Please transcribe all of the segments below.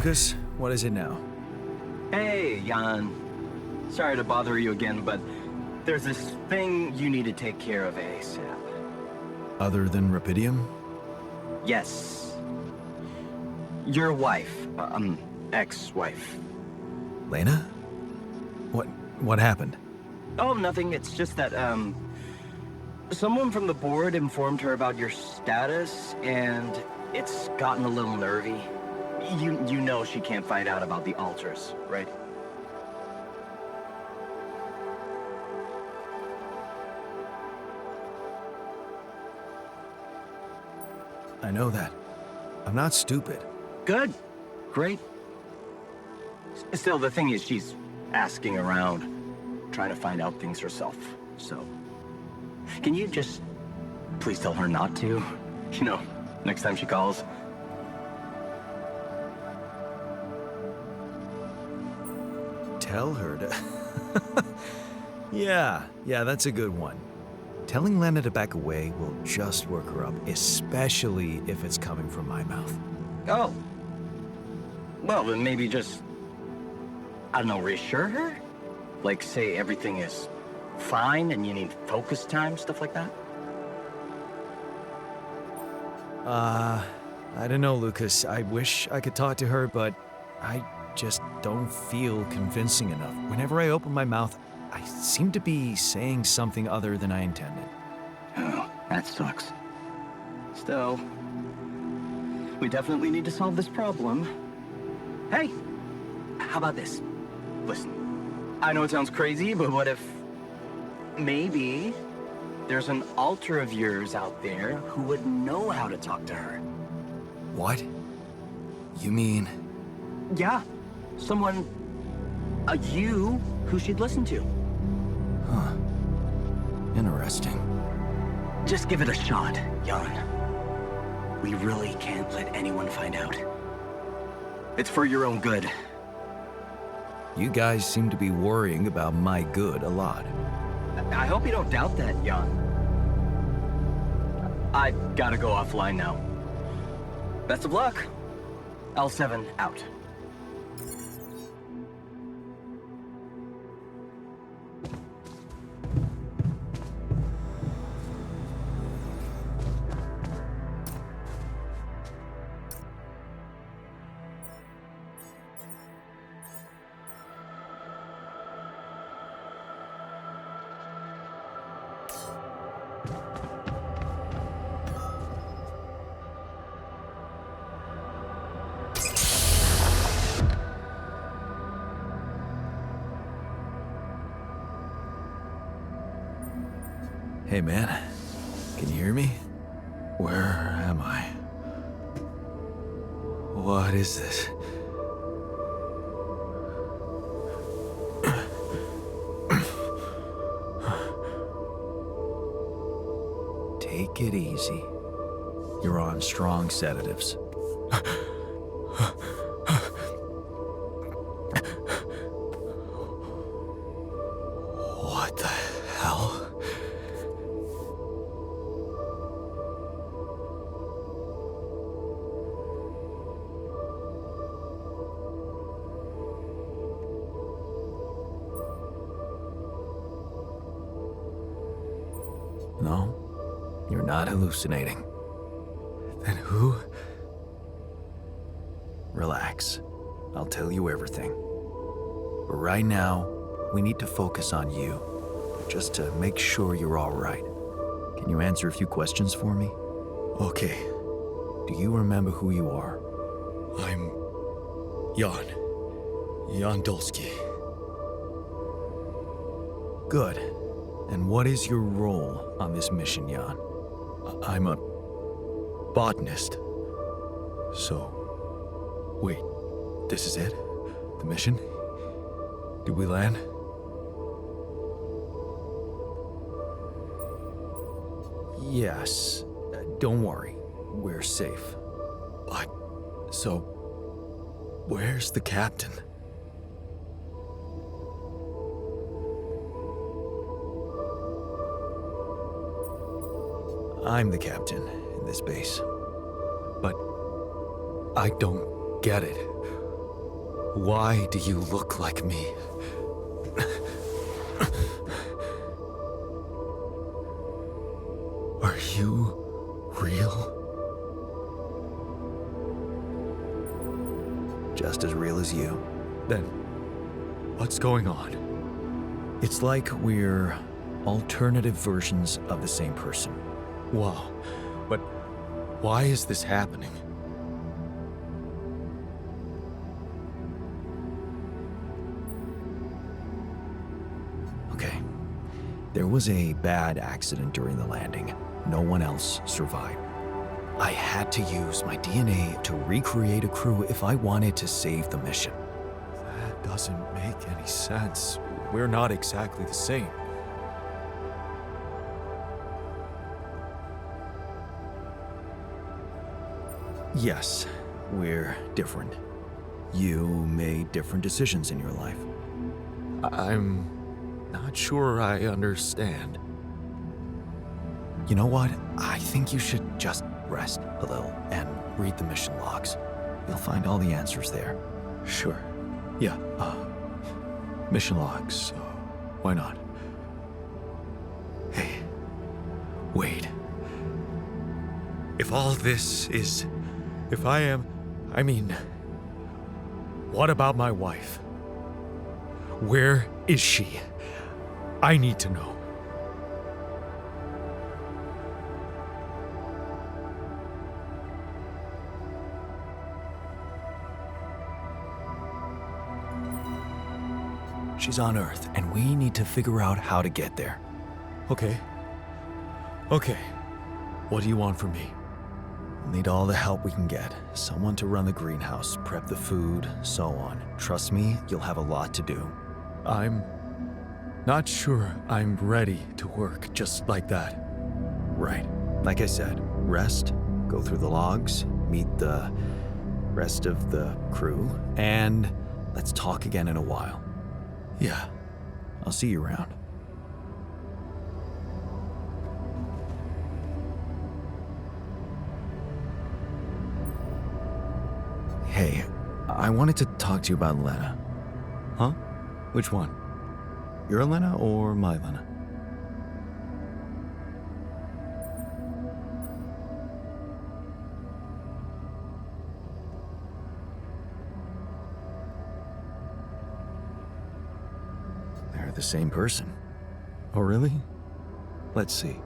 Lucas. What is it now? Hey, Jan. Sorry to bother you again, but there's this thing you need to take care of ASAP. Other than Rapidium? Yes. Your wife, ex-wife. Lena? What happened? Oh, nothing. It's just that, someone from the board informed her about your status, and it's gotten a little nervy. You know she can't find out about the altars, right? I know that. I'm not stupid. Good. Great. Still, the thing is, she's asking around, trying to find out things herself, so... Can you just please tell her not to? You know, next time she calls. Tell her to... Yeah, that's a good one. Telling Lena to back away will just work her up, especially if it's coming from my mouth. Oh. Well, then maybe just... I don't know, reassure her? Like, say everything is fine and you need focus time, stuff like that? I don't know, Lucas. I wish I could talk to her, but I just don't feel convincing enough. Whenever I open my mouth, I seem to be saying something other than I intended. Oh, that sucks. Still, we definitely need to solve this problem. Hey, how about this? Listen, I know it sounds crazy, but what if maybe there's an alter of yours out there who would know how to talk to her? What? You mean... Yeah, someone, you, who she'd listen to. Huh. Interesting. Just give it a shot, Jan. We really can't let anyone find out. It's for your own good. You guys seem to be worrying about my good a lot. I hope you don't doubt that, Jan. I gotta go offline now. Best of luck. L7 out. Hey man, can you hear me? Where am I? What is this? Take it easy. You're on strong sedatives. What the hell? No, you're not hallucinating. Then who? Relax. I'll tell you everything. But right now, we need to focus on you, just to make sure you're all right. Can you answer a few questions for me? Okay. Do you remember who you are? I'm... Jan Dulski. Good. And what is your role on this mission, Jan? I'm a... botanist. So... Wait, this is it? The mission? Did we land? Yes. Don't worry. We're safe. But... so... where's the captain? I'm the captain in this base. But... I don't get it. Why do you look like me? Are you real? Just as real as you. Then, what's going on? It's like we're alternative versions of the same person. Wow, but why is this happening? Okay. There was a bad accident during the landing. No one else survived. I had to use my DNA to recreate a crew if I wanted to save the mission. That doesn't make any sense. We're not exactly the same. Yes, we're different. You made different decisions in your life. I'm not sure I understand. You know what? I think you should just rest a little and read the mission logs. You'll find all the answers there. Sure. Yeah, mission logs. Why not? Hey, Wade. If all this is... If I mean... What about my wife? Where is she? I need to know. She's on Earth, and we need to figure out how to get there. Okay. Okay. What do you want from me? We'll need all the help we can get. Someone to run the greenhouse, prep the food, so on. Trust me, you'll have a lot to do. I'm not sure I'm ready to work just like that. Right. Like I said, rest, go through the logs, meet the rest of the crew, and let's talk again in a while. Yeah. I'll see you around. Hey, I wanted to talk to you about Lena. Huh? Which one? Your Lena or my Lena? They're the same person. Oh, really? Let's see.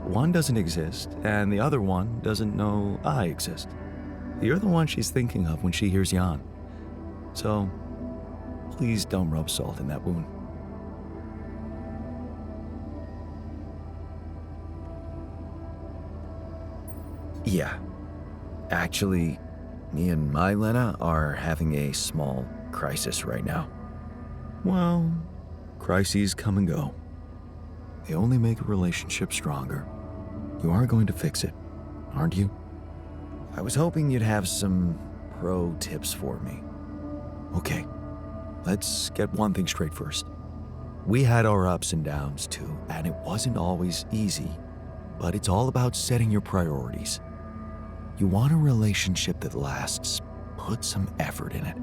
One doesn't exist, and the other one doesn't know I exist. You're the one she's thinking of when she hears Jan. So, please don't rub salt in that wound. Yeah. Actually, me and my Lena are having a small crisis right now. Well, crises come and go. They only make a relationship stronger. You are going to fix it, aren't you? I was hoping you'd have some pro tips for me. Okay, let's get one thing straight first. We had our ups and downs too, and it wasn't always easy, but it's all about setting your priorities. You want a relationship that lasts, put some effort in it.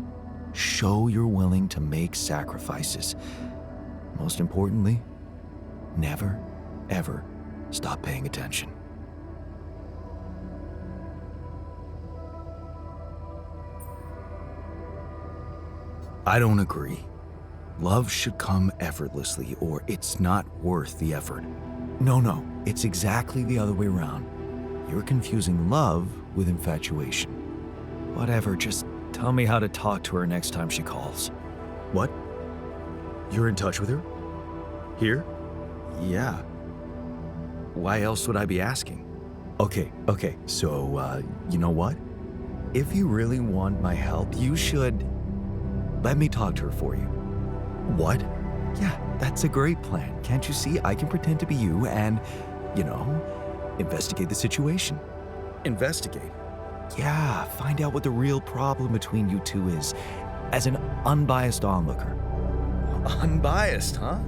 Show you're willing to make sacrifices. Most importantly, never, ever stop paying attention. I don't agree. Love should come effortlessly, or it's not worth the effort. No, it's exactly the other way around. You're confusing love with infatuation. Whatever, just tell me how to talk to her next time she calls. What? You're in touch with her? Here? Yeah. Why else would I be asking? Okay, so, you know what? If you really want my help, you should let me talk to her for you. What? Yeah, that's a great plan. Can't you see? I can pretend to be you and, investigate the situation. Investigate? Yeah, find out what the real problem between you two is, as an unbiased onlooker. Unbiased, huh?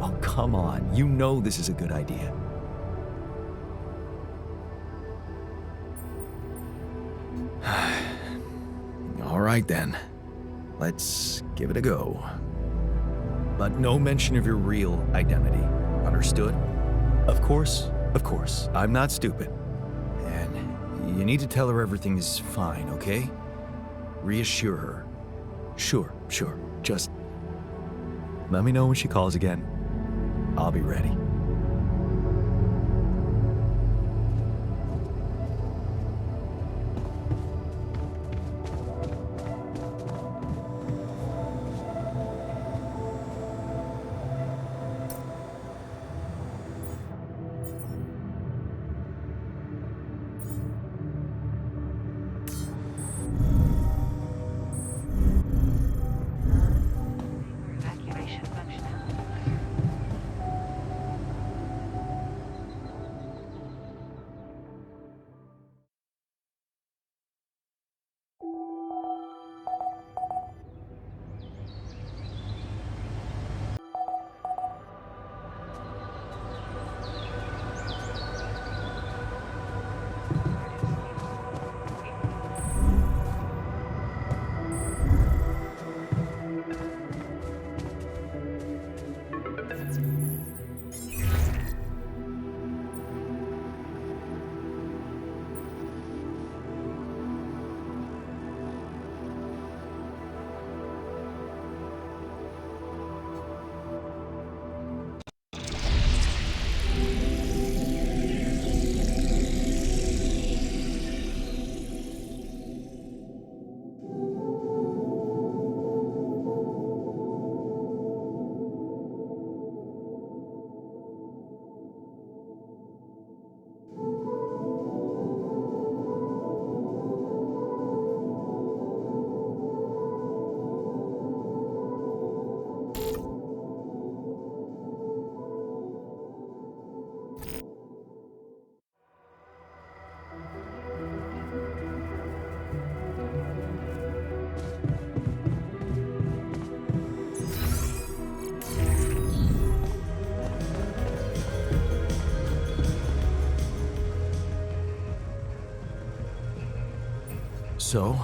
Oh, come on. You know this is a good idea. All right then. let's give it a go. But no mention of your real identity. Understood? Of course, I'm not stupid. And you need to tell her everything is fine, okay? Reassure her. Sure. Just let me know when she calls again. I'll be ready. Evacuation functionality. So,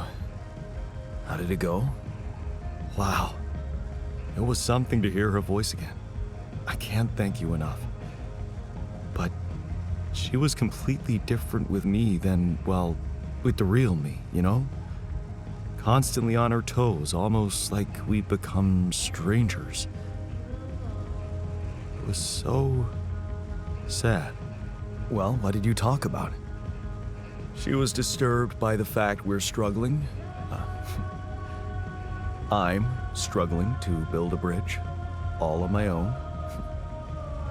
how did it go? Wow. It was something to hear her voice again. I can't thank you enough. But she was completely different with me than, well, with the real me, you know? Constantly on her toes, almost like we'd become strangers. It was so sad. Well, what did you talk about? She was disturbed by the fact we're struggling. I'm struggling to build a bridge, all on my own.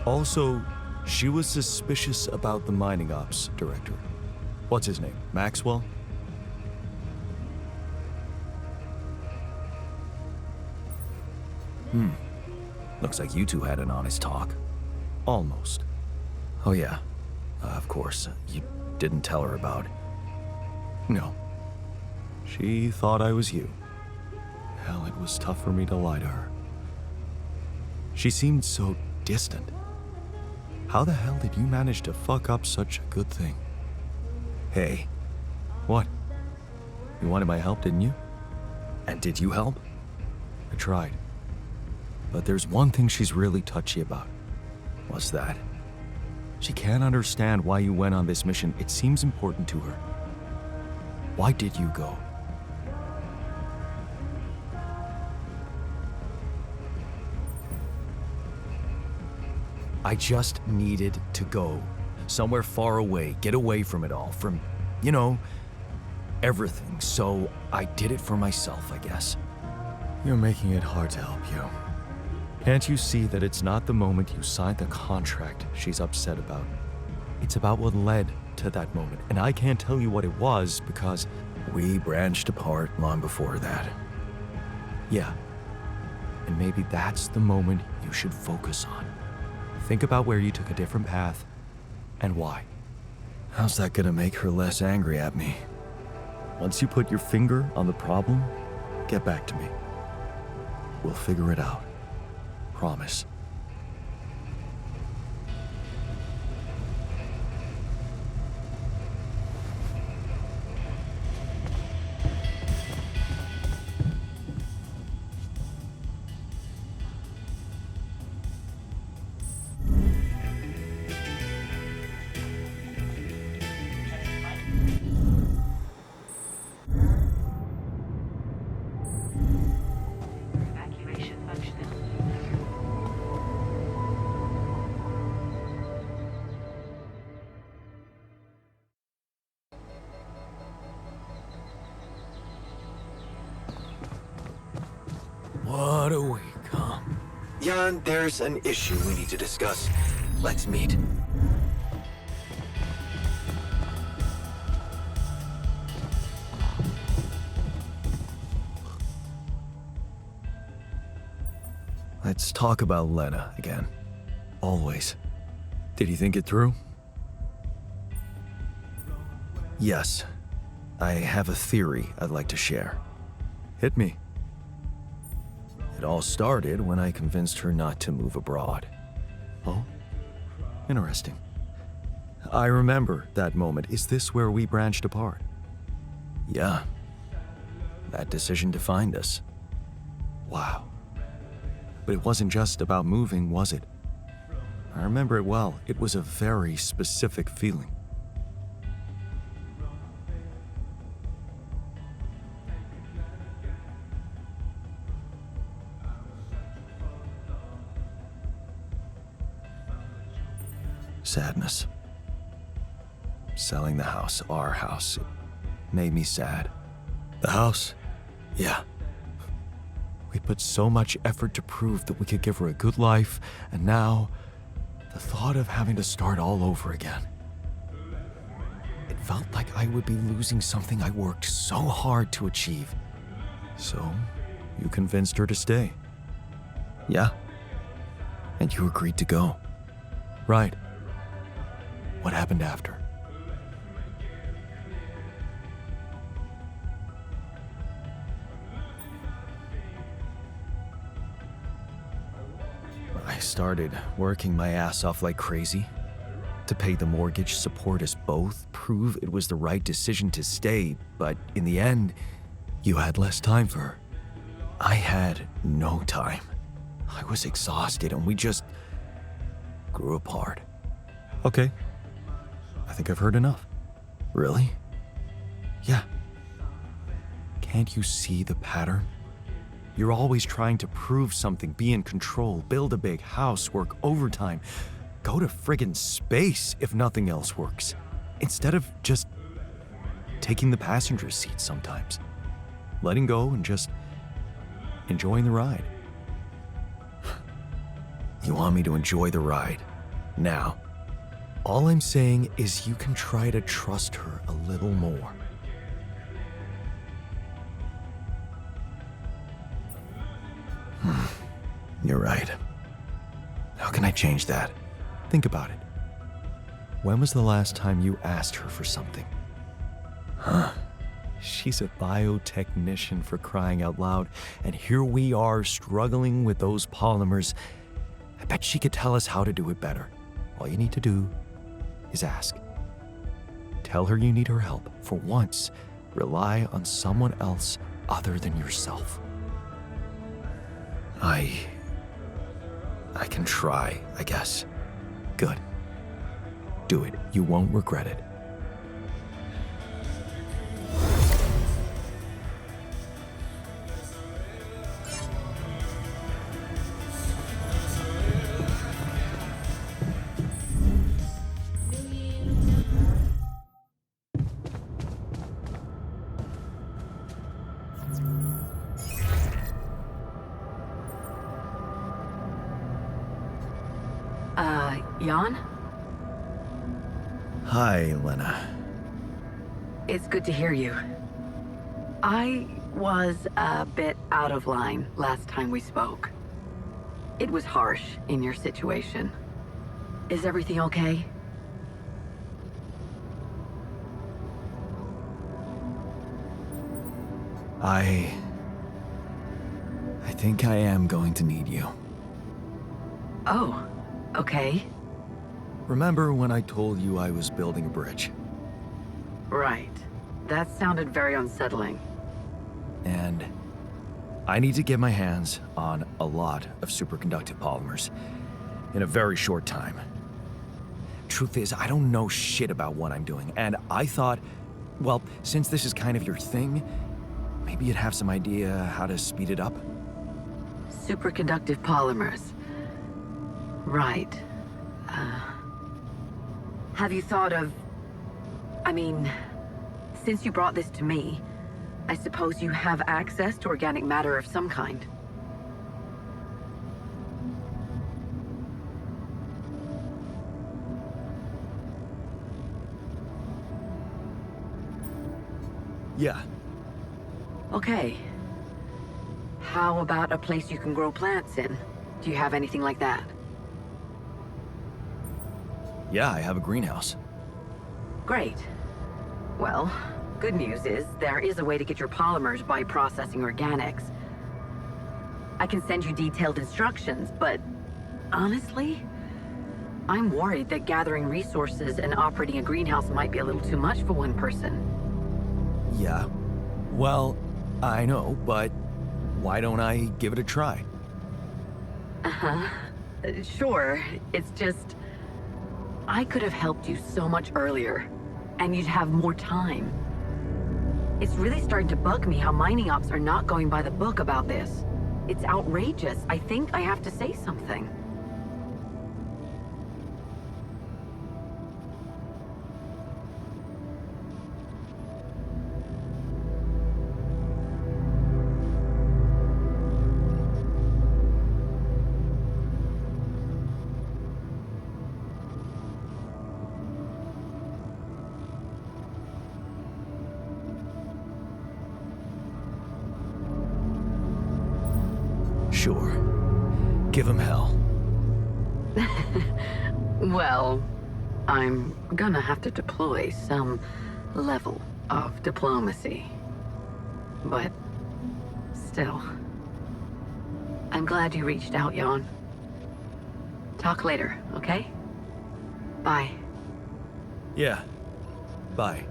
Also, she was suspicious about the mining ops director. What's his name? Maxwell? Looks like you two had an honest talk. Almost. Oh yeah, of course. You didn't tell her about it. No. She thought I was you. Hell, it was tough for me to lie to her. She seemed so distant. How the hell did you manage to fuck up such a good thing? Hey. What? You wanted my help, didn't you? And did you help? I tried. But there's one thing she's really touchy about. What's that? She can't understand why you went on this mission. It seems important to her. Why did you go? I just needed to go. Somewhere far away. Get away from it all. From, you know, everything. So I did it for myself, I guess. You're making it hard to help you. Can't you see that it's not the moment you signed the contract she's upset about? It's about what led to that moment, and I can't tell you what it was because we branched apart long before that. Yeah, and maybe that's the moment you should focus on. Think about where you took a different path and why. How's that gonna make her less angry at me? Once you put your finger on the problem, get back to me. We'll figure it out. Promise. What a week, huh? Jan, there's an issue we need to discuss. Let's meet. Let's talk about Lena again. Always. Did you think it through? Yes. I have a theory I'd like to share. Hit me. It all started when I convinced her not to move abroad. Oh? Interesting. I remember that moment. Is this where we branched apart? Yeah. That decision defined us. Wow. But it wasn't just about moving, was it? I remember it well. It was a very specific feeling. Sadness. Selling the house, our house, it made me sad. The house? Yeah. We put so much effort to prove that we could give her a good life, and now, the thought of having to start all over again. It felt like I would be losing something I worked so hard to achieve. So, you convinced her to stay? Yeah. And you agreed to go? Right. What happened after? I started working my ass off like crazy to pay the mortgage, support us both, prove it was the right decision to stay, but in the end, you had less time for her. I had no time. I was exhausted and we just grew apart. Okay. I think I've heard enough. Really? Yeah. Can't you see the pattern? You're always trying to prove something, be in control, build a big house, work overtime, go to friggin' space if nothing else works, instead of just taking the passenger seat sometimes, letting go and just enjoying the ride. You want me to enjoy the ride now? All I'm saying is you can try to trust her a little more. You're right. How can I change that? Think about it. When was the last time you asked her for something? Huh? She's a biotechnician, for crying out loud, and here we are struggling with those polymers. I bet she could tell us how to do it better. All you need to do is ask. Tell her you need her help. For once, rely on someone else other than yourself. I can try, I guess. Good. Do it. You won't regret it. Jan? Hi, Lena. It's good to hear you. I was a bit out of line last time we spoke. It was harsh in your situation. Is everything okay? I think I am going to need you. Oh, okay. Remember when I told you I was building a bridge? Right. That sounded very unsettling. And I need to get my hands on a lot of superconductive polymers in a very short time. Truth is, I don't know shit about what I'm doing, and I thought, well, since this is kind of your thing, maybe you'd have some idea how to speed it up? Superconductive polymers. Right. Have you thought of... I mean, since you brought this to me, I suppose you have access to organic matter of some kind. Yeah, Okay. How about a place you can grow plants in? Do you have anything like that? yeah, I have a greenhouse. Great. Well, good news is there is a way to get your polymers by processing organics. I can send you detailed instructions, but honestly, I'm worried that gathering resources and operating a greenhouse might be a little too much for one person. Yeah. Well, I know, but why don't I give it a try? Sure, it's just... I could have helped you so much earlier, and you'd have more time. It's really starting to bug me how mining ops are not going by the book about this. It's outrageous. I think I have to say something. Sure. Give him hell. Well, I'm gonna have to deploy some level of diplomacy. But still, I'm glad you reached out, Jan. Talk later, okay? Bye. Yeah. Bye.